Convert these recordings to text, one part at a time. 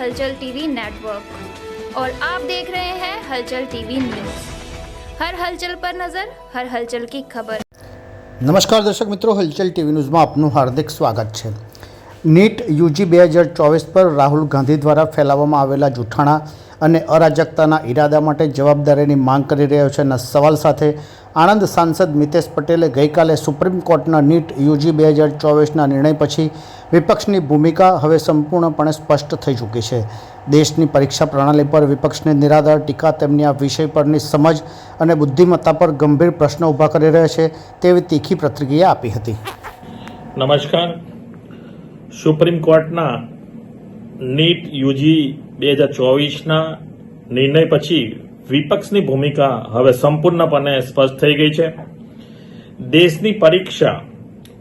हलचल TV network और आप देख रहे हैं हलचल टीवी न्यूज़। हर हलचल पर नजर, हर हलचल की खबर। नमस्कार दर्शक मित्रों, हलचल टीवी न्यूज़ में आपનું हार्दिक स्वागत है। નીટ યુજી 2024 પર રાહુલ ગાંધી દ્વારા ફેલાવવામાં આવેલા જૂઠાણા અને અરાજકતાના ઇરાદા માટે જવાબદારીની માંગ કરી રહ્યો છે એના સવાલ સાથે આણંદ સાંસદ મિતેશ પટેલે ગઈકાલે સુપ્રીમ કોર્ટના નીટ યુજી 2024ના નિર્ણય પછી વિપક્ષની ભૂમિકા હવે સંપૂર્ણપણે સ્પષ્ટ થઈ ચૂકી છે। દેશની પરીક્ષા પ્રણાલી પર વિપક્ષની નિરાધાર ટીકા તેમની આ વિષય પરની સમજ અને બુદ્ધિમત્તા પર ગંભીર પ્રશ્નો ઊભા કરી રહ્યા છે તેવી તીખી પ્રતિક્રિયા આપી હતી। નમસ્કાર। સુપ્રીમ કોર્ટના નીટ યુજી 2024ના નિર્ણય પછી વિપક્ષની ભૂમિકા હવે સંપૂર્ણપણે સ્પષ્ટ થઈ ગઈ છે। દેશની પરીક્ષા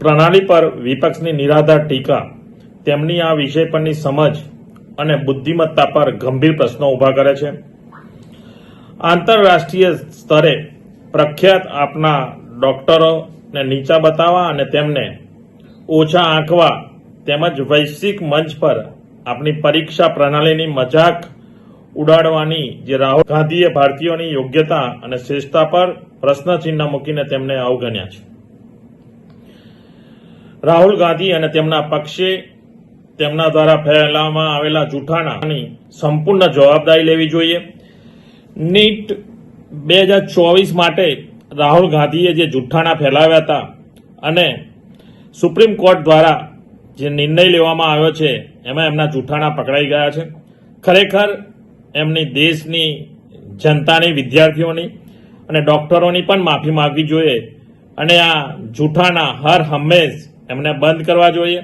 પ્રણાલી પર વિપક્ષની નિરાધાર ટીકા તેમની આ વિષય પરની સમજ અને બુદ્ધિમત્તા પર ગંભીર પ્રશ્નો ઊભા કરે છે। આંતરરાષ્ટ્રીય સ્તરે પ્રખ્યાત આપના ડોક્ટરોને નીચા બતાવવા અને તેમને ઓછા આંકવા તેમજ વૈશ્વિક મંચ પર આપણી પરીક્ષા પ્રણાલીની મજાક ઉડાડવાની જે રાહુલ ગાંધીએ ભારતીયોની યોગ્યતા અને શ્રેષ્ઠતા પર પ્રશ્નચિહ્ન મૂકીને તેમને અવગણ્યા છે। રાહુલ ગાંધી અને તેમના પક્ષે તેમના દ્વારા ફેલાવવામાં આવેલા જૂઠાણાની સંપૂર્ણ જવાબદારી લેવી જોઈએ। નીટ 2024 માટે રાહુલ ગાંધીએ જે જૂઠાણા ફેલાવ્યા હતા અને સુપ્રીમ કોર્ટ દ્વારા જે નિર્ણય લેવામાં આવ્યો છે એમાં એમના જૂઠાણા પકડાઈ ગયા છે। ખરેખર એમની દેશની જનતાની, વિદ્યાર્થીઓની અને ડોક્ટરોની પણ માફી માંગવી જોઈએ અને આ જૂઠાણા હર હંમેશ એમને બંધ કરવા જોઈએ।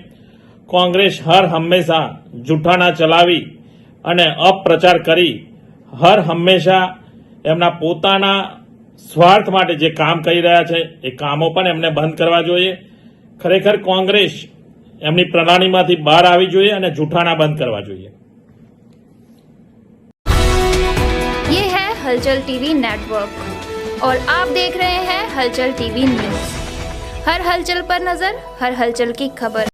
કોંગ્રેસ હર હંમેશા જૂઠાણા ચલાવી અને અપપ્રચાર કરી હર હંમેશા એમના પોતાના સ્વાર્થ માટે જે કામ કરી રહ્યા છે એ કામો પણ એમને બંધ કરવા જોઈએ। ખરેખર કોંગ્રેસ એમની પ્રણાલીમાંથી બહાર આવી જોઈએ અને જૂઠાણા બંધ કરવા જોઈએ। ये है हलचल टीवी नेटवर्क और आप देख रहे हैं हलचल टीवी न्यूज़। हर हलचल पर नजर, हर हलचल की खबर।